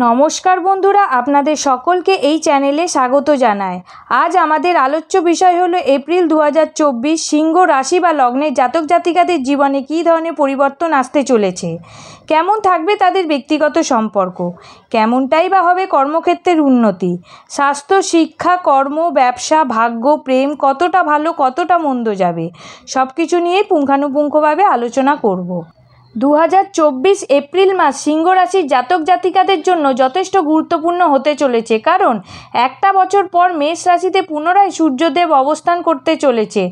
নমস্কার বন্ধুরা, আপনাদের সকলকে এই চ্যানেলে স্বাগত জানায়। আজ আমাদের আলোচ্য বিষয় হলো এপ্রিল 2024 সিংহ রাশি বা লগ্নের জাতক জাতিকাদের জীবনে কী ধরনের পরিবর্তন আসতে চলেছে, কেমন থাকবে তাদের ব্যক্তিগত সম্পর্ক, কেমনটাই বা হবে কর্মক্ষেত্রের উন্নতি, স্বাস্থ্য, শিক্ষা, কর্ম, ব্যবসা, ভাগ্য, প্রেম, কতটা ভালো কতটা মন্দ যাবে, সব কিছু নিয়েই পুঙ্খানুপুঙ্খভাবে আলোচনা করব। 2024 এপ্রিল মাস সিংহ রাশির জাতক জাতিকাদের জন্য যথেষ্ট গুরুত্বপূর্ণ হতে চলেছে, কারণ একটা বছর পর মেষ রাশিতে পুনরায় সূর্যদেব অবস্থান করতে চলেছে।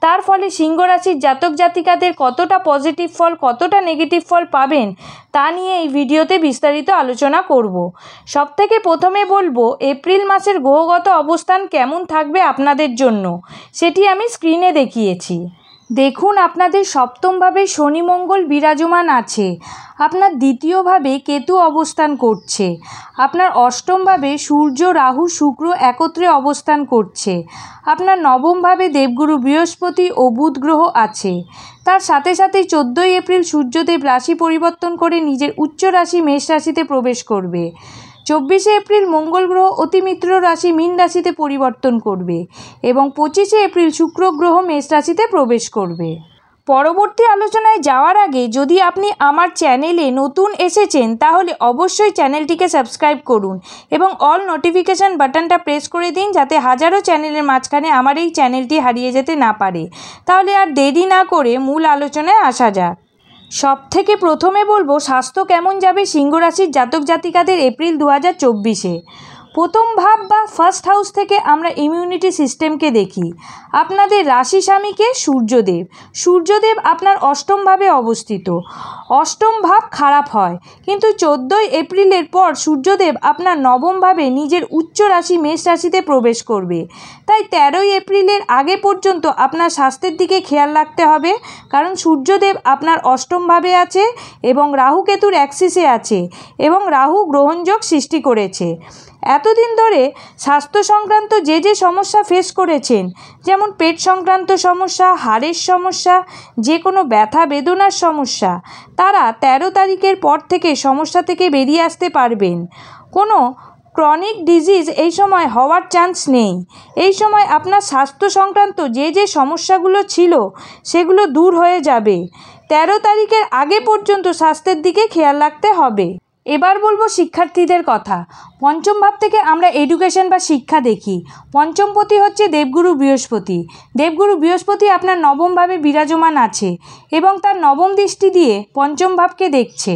তার ফলে সিংহ রাশির জাতক জাতিকাদের কতটা পজিটিভ ফল কতটা নেগেটিভ ফল পাবেন তা নিয়ে এই ভিডিওতে বিস্তারিত আলোচনা করব। সবথেকে প্রথমে বলবো এপ্রিল মাসের গ্রহগত অবস্থান কেমন থাকবে আপনাদের জন্য, সেটি আমি স্ক্রিনে দেখিয়েছি। দেখুন, আপনাদের সপ্তমভাবে শনি মঙ্গল বিরাজমান আছে, আপনার দ্বিতীয়ভাবে কেতু অবস্থান করছে, আপনার অষ্টমভাবে সূর্য রাহু শুক্র একত্রে অবস্থান করছে, আপনার নবমভাবে দেবগুরু বৃহস্পতি ও বুধ গ্রহ আছে। তার সাথে সাথেই 14 এপ্রিল সূর্যদেব রাশি পরিবর্তন করে নিজের উচ্চ রাশি মেষ রাশিতে প্রবেশ করবে। 24 এপ্রিল মঙ্গল গ্রহ অতিমিত্র রাশি মীন রাশিতে পরিবর্তন করবে এবং 25 এপ্রিল শুক্র গ্রহ মেষ রাশিতে প্রবেশ করবে। পরবর্তী আলোচনায় যাওয়ার আগে যদি আপনি আমার চ্যানেলে নতুন এসেছেন তাহলে অবশ্যই চ্যানেলটিকে সাবস্ক্রাইব করুন এবং অল নোটিফিকেশান বাটনটা প্রেস করে দিন, যাতে হাজারো চ্যানেলের মাঝখানে আমার এই চ্যানেলটি হারিয়ে যেতে না পারে। তাহলে আর দেরি না করে মূল আলোচনায় আসা যাক। সবথেকে প্রথমে বলবো স্বাস্থ্য কেমন যাবে সিংহ রাশির জাতক জাতিকাদের এপ্রিল 2024-এ। প্রথম ভাব বা ফার্স্ট হাউস থেকে আমরা ইমিউনিটি সিস্টেমকে দেখি। আপনাদের রাশি স্বামীকে সূর্যদেব, সূর্যদেব আপনার অষ্টম ভাবে অবস্থিত। অষ্টম ভাব খারাপ হয়, কিন্তু 14 এপ্রিলের পর সূর্যদেব আপনার নবম ভাবে নিজের উচ্চ রাশি মেষ রাশিতে প্রবেশ করবে। তাই 13 এপ্রিলের আগে পর্যন্ত আপনার স্বাস্থ্যের দিকে খেয়াল রাখতে হবে, কারণ সূর্যদেব আপনার অষ্টম ভাবে আছে এবং রাহু কেতুর অ্যাক্সিসে আছে এবং রাহু গ্রহণযোগ সৃষ্টি করেছে। এতদিন ধরে স্বাস্থ্য সংক্রান্ত যে সমস্যা ফেস করেছেন, যেমন পেট সংক্রান্ত সমস্যা, হাড়ের সমস্যা, যে কোনো ব্যথা বেদনার সমস্যা, তারা 13 তারিখের পর থেকে সমস্যা থেকে বেরিয়ে আসতে পারবেন। কোনো ক্রনিক ডিজিজ এই সময় হওয়ার চান্স নেই। এই সময় আপনার স্বাস্থ্য সংক্রান্ত যে সমস্যাগুলো ছিল সেগুলো দূর হয়ে যাবে। 13 তারিখের আগে পর্যন্ত স্বাস্থ্যের দিকে খেয়াল রাখতে হবে। এবার বলবো শিক্ষার্থীদের কথা। পঞ্চম ভাব থেকে আমরা এডুকেশন বা শিক্ষা দেখি। পঞ্চমপতি হচ্ছে দেবগুরু বৃহস্পতি। দেবগুরু বৃহস্পতি আপনার নবম ভাবে বিরাজমান আছে এবং তার নবম দৃষ্টি দিয়ে পঞ্চম ভাবকে দেখছে।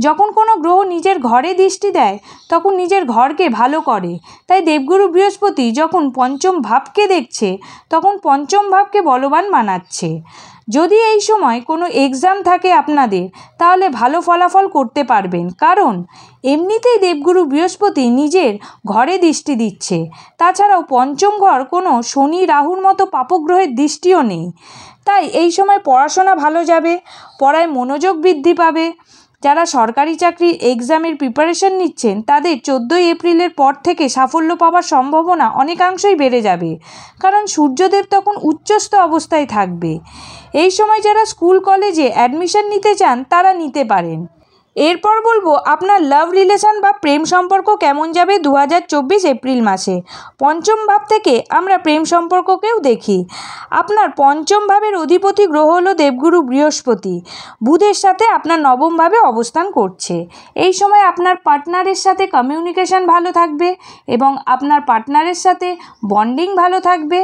যখন কোনো গ্রহ নিজের ঘরে দৃষ্টি দেয় তখন নিজের ঘরকে ভালো করে, তাই দেবগুরু বৃহস্পতি যখন পঞ্চম ভাবকে দেখছে তখন পঞ্চম ভাবকে বলবান বানাচ্ছে। যদি এই সময় কোনো এক্সাম থাকে আপনাদের, তাহলে ভালো ফলাফল করতে পারবেন, কারণ এমনিতেই দেবগুরু বৃহস্পতি নিজের ঘরে দৃষ্টি দিচ্ছে। তাছাড়াও পঞ্চম ঘর কোনো শনি রাহুর মতো পাপগ্রহের দৃষ্টিও নেই। তাই এই সময় পড়াশোনা ভালো যাবে, পড়ায় মনোযোগ বৃদ্ধি পাবে। যারা সরকারি চাকরির এক্সামের প্রিপারেশন নিচ্ছেন তাদের 14 এপ্রিলের পর থেকে সাফল্য পাওয়ার সম্ভাবনা অনেকাংশই বেড়ে যাবে, কারণ সূর্যদেব তখন উচ্চস্থ অবস্থায় থাকবে। এই সময় যারা স্কুল কলেজে অ্যাডমিশন নিতে চান তারা নিতে পারেন। এরপর বলবো আপনার লাভ রিলেশন বা প্রেম সম্পর্ক কেমন যাবে 2024 এপ্রিল মাসে। পঞ্চম ভাব থেকে আমরা প্রেম সম্পর্ককেও দেখি। আপনার পঞ্চম ভাবের অধিপতি গ্রহ হলো দেবগুরু বৃহস্পতি, বুধের সাথে আপনার নবম ভাবে অবস্থান করছে। এই সময় আপনার পার্টনারের সাথে কমিউনিকেশন ভালো থাকবে এবং আপনার পার্টনারের সাথে বন্ডিং ভালো থাকবে।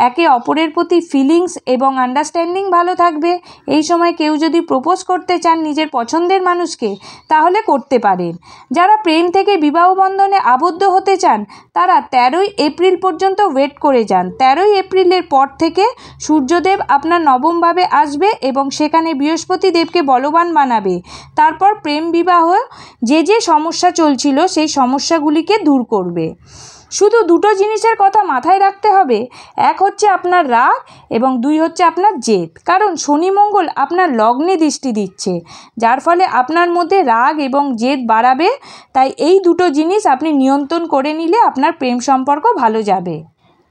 একে অপরের প্রতি ফিলিংস এবং আন্ডারস্ট্যান্ডিং ভালো থাকবে। এই সময় কেউ যদি প্রপোজ করতে চান নিজের পছন্দের মানুষকে, তাহলে করতে পারেন। যারা প্রেম থেকে বিবাহ বন্ধনে আবদ্ধ হতে চান তারা 13 এপ্রিল পর্যন্ত ওয়েট করে যান। 13 এপ্রিলের পর থেকে সূর্যদেব আপনার নবম ভাবে আসবে এবং সেখানে বৃহস্পতি দেবকে বলবান বানাবে। তারপর প্রেম বিবাহ যে সমস্যা চলছিল সেই সমস্যাগুলিকে দূর করবে। শুধু দুটো জিনিসের কথা মাথায় রাখতে হবে, এক হচ্ছে আপনার রাগ এবং দুই হচ্ছে আপনার জেদ, কারণ শনি মঙ্গল আপনার লগ্নে দৃষ্টি দিচ্ছে, যার ফলে আপনার মধ্যে রাগ এবং জেদ বাড়াবে। তাই এই দুটো জিনিস আপনি নিয়ন্ত্রণ করে নিলে আপনার প্রেম সম্পর্ক ভালো যাবে।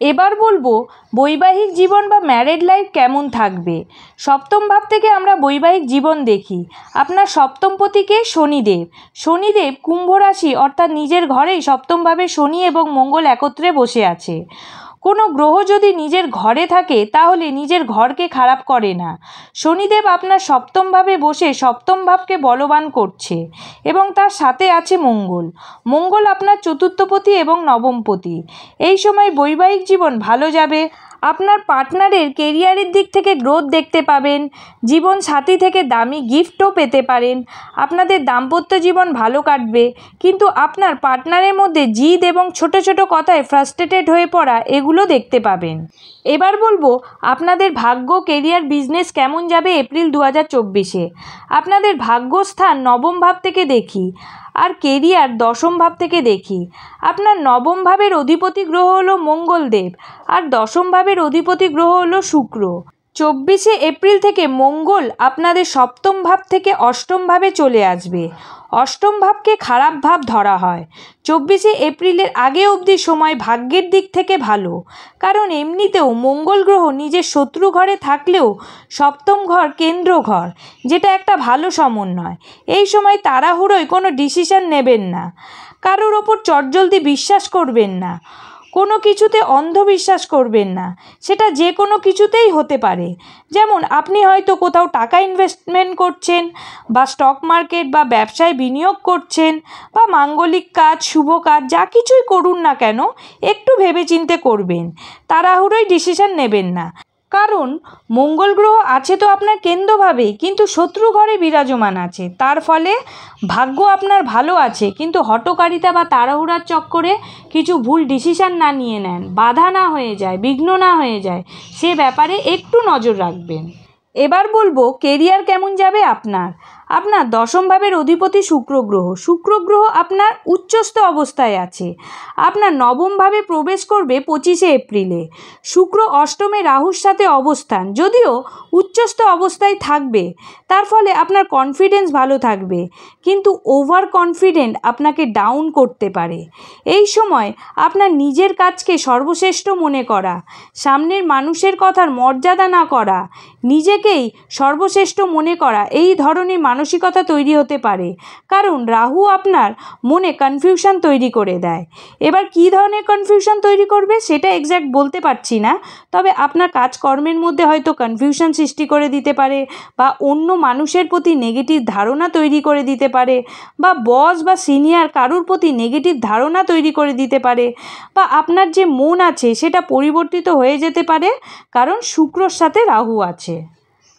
এবার বলবো বৈবাহিক জীবন বা ম্যারেড লাইফ কেমন থাকবে। সপ্তম ভাব থেকে আমরা বৈবাহিক জীবন দেখি। আপনার সপ্তমপতিকে শনিদেব। শনিদেব কুম্ভ রাশি অর্থাৎ নিজের ঘরেই সপ্তমভাবে শনি এবং মঙ্গল একত্রে বসে আছে। কোনো গ্রহ যদি নিজের ঘরে থাকে তাহলে নিজের ঘরকে খারাপ করে না। শনিদেব আপনার সপ্তমভাবে বসে সপ্তম ভাবকে বলবান করছে এবং তার সাথে আছে মঙ্গল। মঙ্গল আপনার চতুর্থপতি এবং নবমপতি। এই সময় বৈবাহিক জীবন ভালো যাবে। আপনার পার্টনারের কেরিয়ারের দিক থেকে গ্রোথ দেখতে পাবেন। জীবন সাথী থেকে দামি গিফটও পেতে পারেন। আপনাদের দাম্পত্য জীবন ভালো কাটবে, কিন্তু আপনার পার্টনারের মধ্যে জিদ এবং ছোট ছোট কথায় ফ্রাস্ট্রেটেড হয়ে পড়া এগুলো দেখতে পাবেন। এবার বলবো আপনাদের ভাগ্য, কেরিয়ার, বিজনেস কেমন যাবে এপ্রিল 2024-এ। আপনাদের ভাগ্যস্থান নবম ভাব থেকে দেখি আর কেরিয়ার দশম ভাব থেকে দেখি। আপনার নবম ভাবের অধিপতি গ্রহ হলো মঙ্গলদেব আর দশম ভাবের অধিপতি গ্রহ হলো শুক্র। 24শে এপ্রিল থেকে মঙ্গল আপনাদের সপ্তম ভাব থেকে অষ্টম ভাবে চলে আসবে। অষ্টম ভাবকে খারাপ ভাব ধরা হয়। 24শে এপ্রিলের আগে অবধি সময় ভাগ্যের দিক থেকে ভালো, কারণ এমনিতেও মঙ্গল গ্রহ নিজের শত্রু ঘরে থাকলেও সপ্তম ঘর কেন্দ্র ঘর, যেটা একটা ভালো সমন্বয়। এই সময় তাড়াহুড়োয় কোনো ডিসিশন নেবেন না, কারোর ওপর চটজলদি বিশ্বাস করবেন না, কোনো কিছুতে অন্ধবিশ্বাস করবেন না। সেটা যে কোনো কিছুতেই হতে পারে। যেমন আপনি হয়তো কোথাও টাকা ইনভেস্টমেন্ট করছেন বা স্টক মার্কেট বা ব্যবসায় বিনিয়োগ করছেন বা মাঙ্গলিক কাজ, শুভ কাজ, যা কিছুই করুন না কেন একটু ভেবেচিন্তে করবেন। তাড়াহুড়োয় ডিসিশন নেবেন না, কারণ মঙ্গল গ্রহ আছে তো আপনার কেন্দ্রভাবে, কিন্তু শত্রু ঘরে বিরাজমান আছে। তার ফলে ভাগ্য আপনার ভালো আছে, কিন্তু হঠকারিতা বা তাড়াহুড়ার চক্করে কিছু ভুল ডিসিশান না নিয়ে নেন, বাধা না হয়ে যায়, বিঘ্ন না হয়ে যায়, সে ব্যাপারে একটু নজর রাখবেন। এবার বলবো কেরিয়ার কেমন যাবে আপনার। আপনার দশম ভাবের অধিপতি শুক্র গ্রহ। শুক্র গ্রহ আপনার উচ্চস্থ অবস্থায় আছে। আপনার নবম ভাবে প্রবেশ করবে 25শে এপ্রিলে। শুক্র অষ্টমে রাহুর সাথে অবস্থান, যদিও উচ্চস্থ অবস্থায় থাকবে, তার ফলে আপনার কনফিডেন্স ভালো থাকবে, কিন্তু ওভার কনফিডেন্ট আপনাকে ডাউন করতে পারে। এই সময় আপনার নিজের কাজকে সর্বশ্রেষ্ঠ মনে করা, সামনের মানুষের কথার মর্যাদা না করা, নিজেকেই সর্বশ্রেষ্ঠ মনে করা, এই ধরনের মানসিকতা তৈরি হতে পারে, কারণ রাহু আপনার মনে কনফিউশন তৈরি করে দেয়। এবার কী ধরনের কনফিউশন তৈরি করবে সেটা এক্স্যাক্ট বলতে পারছি না, তবে আপনার কাজকর্মের মধ্যে হয়তো কনফিউশন সৃষ্টি করে দিতে পারে, বা অন্য মানুষের প্রতি নেগেটিভ ধারণা তৈরি করে দিতে পারে, বা বস বা সিনিয়র কারুর প্রতি নেগেটিভ ধারণা তৈরি করে দিতে পারে, বা আপনার যে মন আছে সেটা পরিবর্তিত হয়ে যেতে পারে, কারণ শুক্রর সাথে রাহু আছে।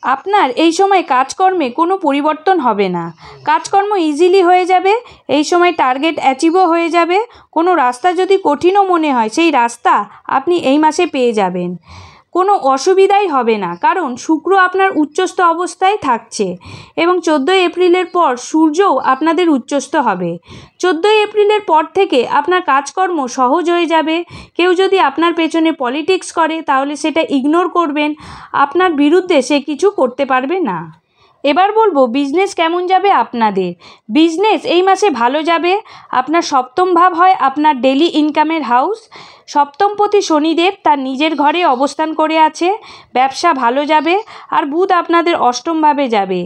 আপনার এই সময় কাজকর্মে কোনো পরিবর্তন হবে না, কাজকর্ম ইজিলি হয়ে যাবে। এই সময় টার্গেট অ্যাচিভও হয়ে যাবে। কোনো রাস্তা যদি কঠিনও মনে হয়, সেই রাস্তা আপনি এই মাসে পেয়ে যাবেন। কোনো অসুবিধাই হবে না, কারণ শুক্র আপনার উচ্চস্থ অবস্থায় থাকছে এবং 14 এপ্রিলের পর সূর্যও আপনাদের উচ্চস্থ হবে। 14 এপ্রিলের পর থেকে আপনার কাজকর্ম সহজ হয়ে যাবে। কেউ যদি আপনার পেছনে পলিটিক্স করে তাহলে সেটা ইগনোর করবেন, আপনার বিরুদ্ধে সে কিছু করতে পারবে না। এবার বলবো বিজনেস কেমন যাবে আপনাদের। বিজনেস এই মাসে ভালো যাবে। আপনার সপ্তম ভাব হয় আপনার ডেলি ইনকামের হাউস। সপ্তমপতি শনিদেব তার নিজের ঘরে অবস্থান করে আছে। ব্যবসা ভালো যাবে। আর বুধ আপনাদের অষ্টম ভাবে যাবে।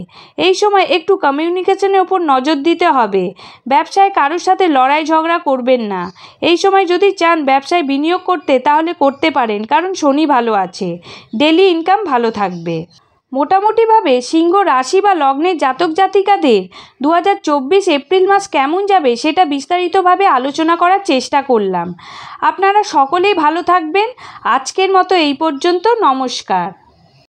এই সময় একটু কমিউনিকেশনের ওপর নজর দিতে হবে। ব্যবসায় কারোর সাথে লড়াই ঝগড়া করবেন না। এই সময় যদি চান ব্যবসায় বিনিয়োগ করতে তাহলে করতে পারেন, কারণ শনি ভালো আছে। ডেলি ইনকাম ভালো থাকবে। মোটামুটিভাবে সিংহ রাশি বা লগ্নের জাতক জাতিকাদের 2024 এপ্রিল মাস কেমন যাবে সেটা বিস্তারিতভাবে আলোচনা করার চেষ্টা করলাম। আপনারা সকলেই ভালো থাকবেন। আজকের মতো এই পর্যন্ত। নমস্কার।